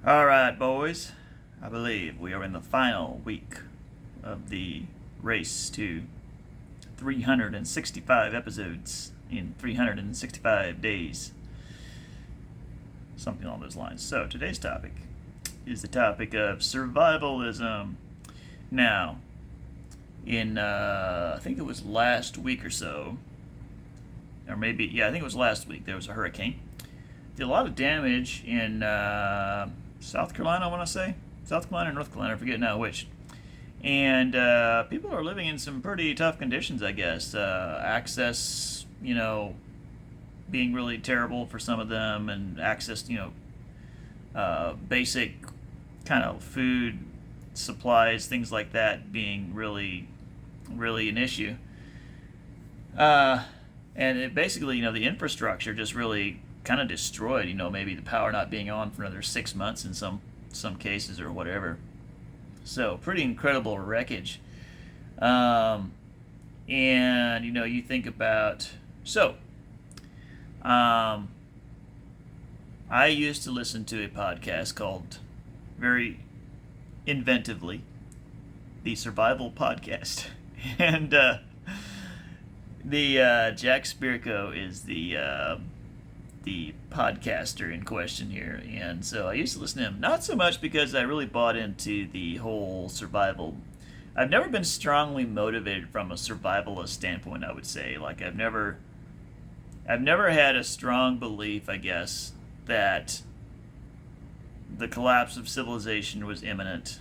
All right, boys. I believe we are in the final week of the race to 365 episodes in 365 days. Something along those lines. So, today's topic is the topic of survivalism. Now, I think it was last week or so, or maybe, yeah, I think it was last week, there was a hurricane. Did a lot of damage in South Carolina, I want to say. South Carolina or North Carolina, I forget now which. And people are living in some pretty tough conditions, I guess. Access, being really terrible for some of them, and access, basic kind of food supplies, things like that, being really, really an issue. And it basically, the infrastructure just really kind of destroyed. Maybe the power not being on for another 6 months in some cases or whatever. So pretty incredible wreckage. And you think about I used to listen to a podcast called very inventively the Survival Podcast, and the Jack Spirko is the podcaster in question here, and so I used to listen to him. Not so much because I really bought into the whole survival. I've never been strongly motivated from a survivalist standpoint, I would say. Like I've never had a strong belief, I guess, that the collapse of civilization was imminent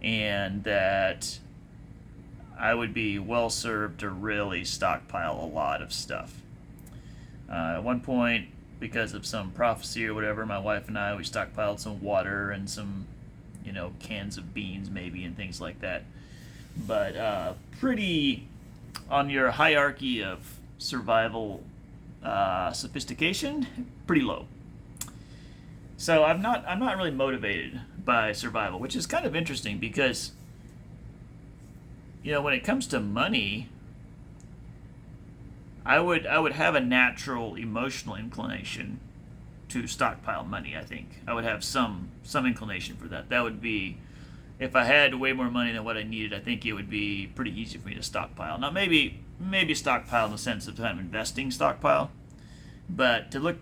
and that I would be well served to really stockpile a lot of stuff. At one point, because of some prophecy or whatever, my wife and we stockpiled some water and some, cans of beans maybe and things like that. But pretty on your hierarchy of survival sophistication, pretty low. So I'm not really motivated by survival, which is kind of interesting because, when it comes to money, I would have a natural emotional inclination to stockpile money. I think I would have some inclination for that. That would be, if I had way more money than what I needed, I think it would be pretty easy for me to stockpile. Now maybe stockpile in the sense of kind of investing stockpile, but to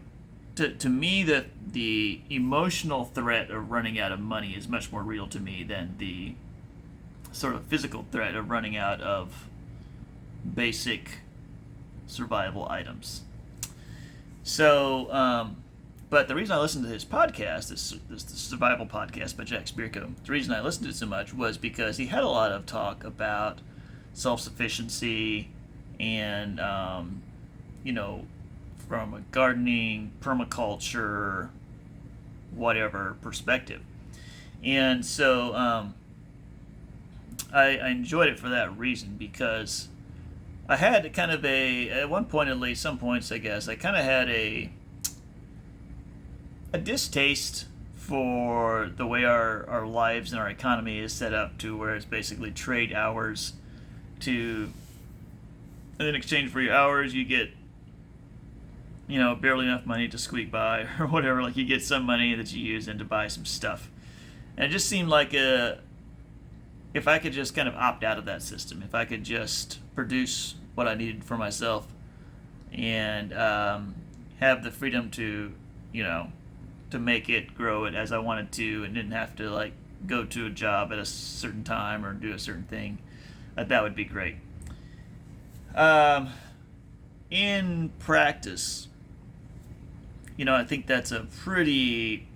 me the emotional threat of running out of money is much more real to me than the sort of physical threat of running out of basic survival items. So, but the reason I listened to his podcast, this survival podcast by Jack Spirko, the reason I listened to it so much was because he had a lot of talk about self-sufficiency and, from a gardening, permaculture, whatever perspective. And so I enjoyed it for that reason because I had kind of at one point at least, some points I guess, I kind of had a distaste for the way our lives and our economy is set up, to where it's basically trade hours and in exchange for your hours you get barely enough money to squeak by or whatever. Like you get some money that you use then to buy some stuff. And it just seemed like if I could just kind of opt out of that system, if I could just produce what I needed for myself and have the freedom to, to make it, grow it as I wanted to, and didn't have to like go to a job at a certain time or do a certain thing, that would be great. In practice, I think that's a fairly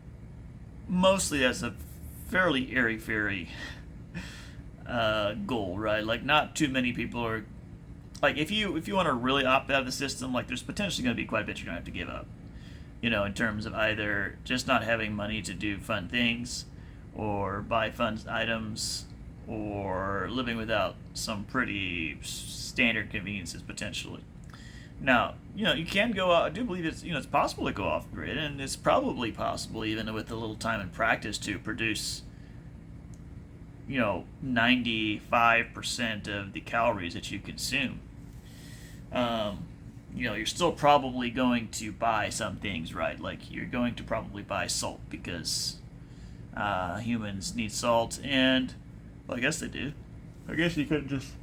airy-fairy goal, right? Like not too many people are, like if you want to really opt out of the system, like there's potentially going to be quite a bit you're going to have to give up, in terms of either just not having money to do fun things or buy fun items or living without some pretty standard conveniences potentially. Now, you can go out. I do believe it's possible to go off grid, and it's probably possible, even with a little time and practice, to produce, 95% of the calories that you consume. You're still probably going to buy some things, right? Like you're going to probably buy salt because Humans need salt, and well, I guess they do. I guess you couldn't just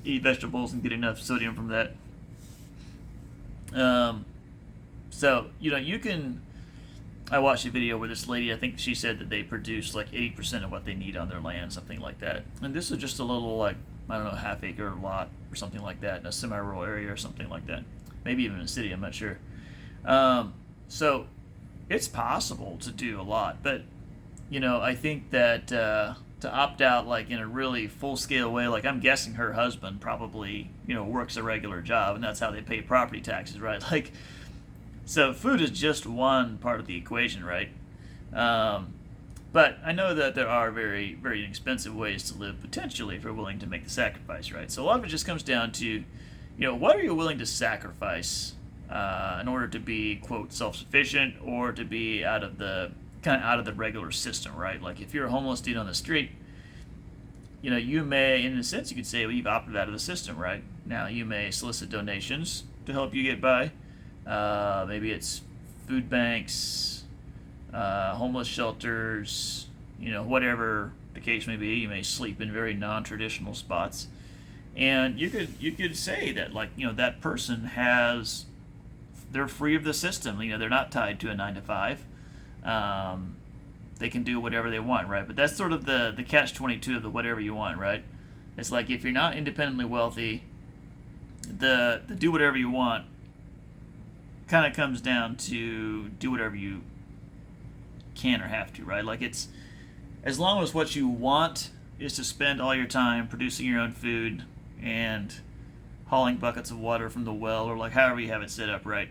eat vegetables and get enough sodium from that. Um, so you can. I watched a video where this lady, I think she said that they produce like 80% of what they need on their land, something like that. And this is just a little, like, I don't know, half acre lot or something like that in a semi-rural area or something like that. Maybe even a city, I'm not sure. So it's possible to do a lot, but I think that to opt out like in a really full-scale way, like I'm guessing her husband probably works a regular job, and that's how they pay property taxes, right? Like, so food is just one part of the equation, right? But I know that there are very, very inexpensive ways to live potentially if you're willing to make the sacrifice, right? So a lot of it just comes down to, what are you willing to sacrifice in order to be, quote, self-sufficient, or to be out of the regular system, right? Like if you're a homeless dude on the street, you may, in a sense, you could say, well, you've opted out of the system, right? Now you may solicit donations to help you get by. Maybe it's food banks, homeless shelters, whatever the case may be. You may sleep in very non-traditional spots, and you could say that, like, that person they're free of the system. They're not tied to a 9 to 5. They can do whatever they want, right? But that's sort of the catch-22 of the whatever you want, right? It's like if you're not independently wealthy, the do whatever you want kind of comes down to do whatever you can or have to, right? Like, it's as long as what you want is to spend all your time producing your own food and hauling buckets of water from the well, or like however you have it set up, right?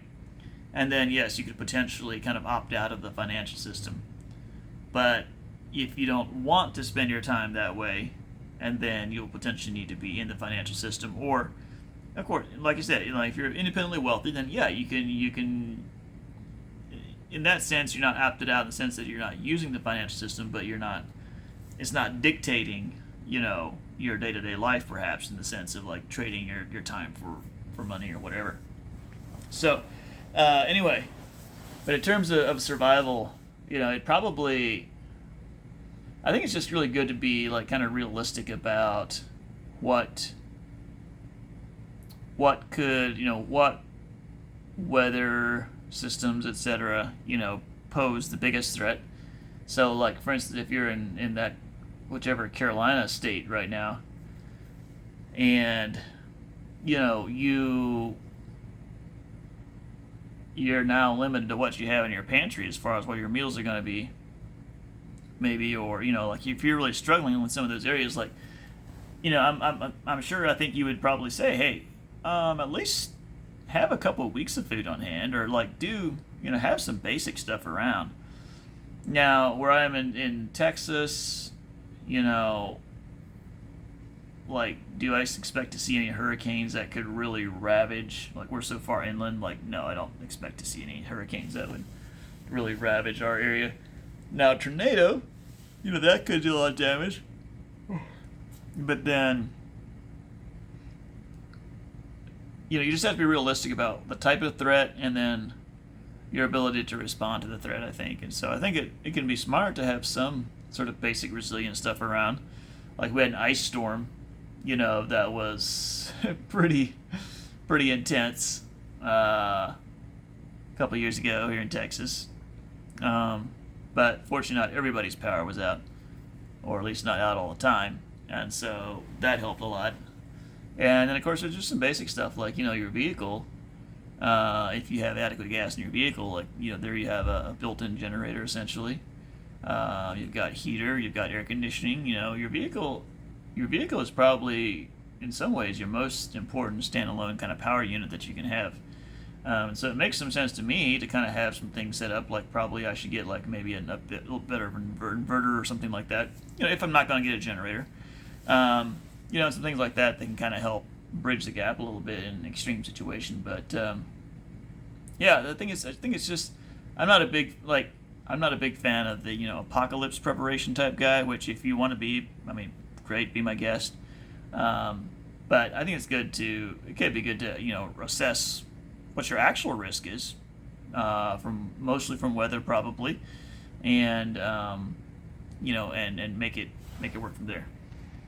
And then yes, you could potentially kind of opt out of the financial system. But if you don't want to spend your time that way, and then you'll potentially need to be in the financial system, or of course, like I said, if you're independently wealthy, then yeah, you can. In that sense, you're not opted out in the sense that you're not using the financial system, but it's not dictating, your day-to-day life, perhaps, in the sense of like trading your time for money or whatever. So, anyway, but in terms of survival, it probably, I think it's just really good to be like kind of realistic about what could, what weather systems, etc., pose the biggest threat. So, like, for instance, if you're in that whichever Carolina state right now, and you're now limited to what you have in your pantry as far as what your meals are going to be, maybe, or like if you're really struggling with some of those areas, like, I'm sure, I think you would probably say, hey, at least have a couple of weeks of food on hand, or like have some basic stuff around. Now, where I am in Texas, like, do I expect to see any hurricanes that could really ravage? Like, we're so far inland, like, no, I don't expect to see any hurricanes that would really ravage our area. Now, tornado, that could do a lot of damage. But then, you just have to be realistic about the type of threat, and then your ability to respond to the threat, I think. And so I think it can be smart to have some sort of basic resilient stuff around. Like, we had an ice storm, that was pretty intense a couple years ago here in Texas. But fortunately, not everybody's power was out, or at least not out all the time. And so that helped a lot. And then, of course, there's just some basic stuff like, your vehicle. If you have adequate gas in your vehicle, like, there you have a built-in generator, essentially. You've got heater, you've got air conditioning. Your vehicle is probably, in some ways, your most important standalone kind of power unit that you can have. So it makes some sense to me to kind of have some things set up, like probably I should get like maybe a little better inverter or something like that, if I'm not going to get a generator. Some things like that can kind of help bridge the gap a little bit in an extreme situation. But yeah, I think it's just, I'm not a big fan of the apocalypse preparation type guy. Which, if you want to be, great, be my guest. But I think it could be good to assess what your actual risk is, mostly from weather, probably. and and make it work from there.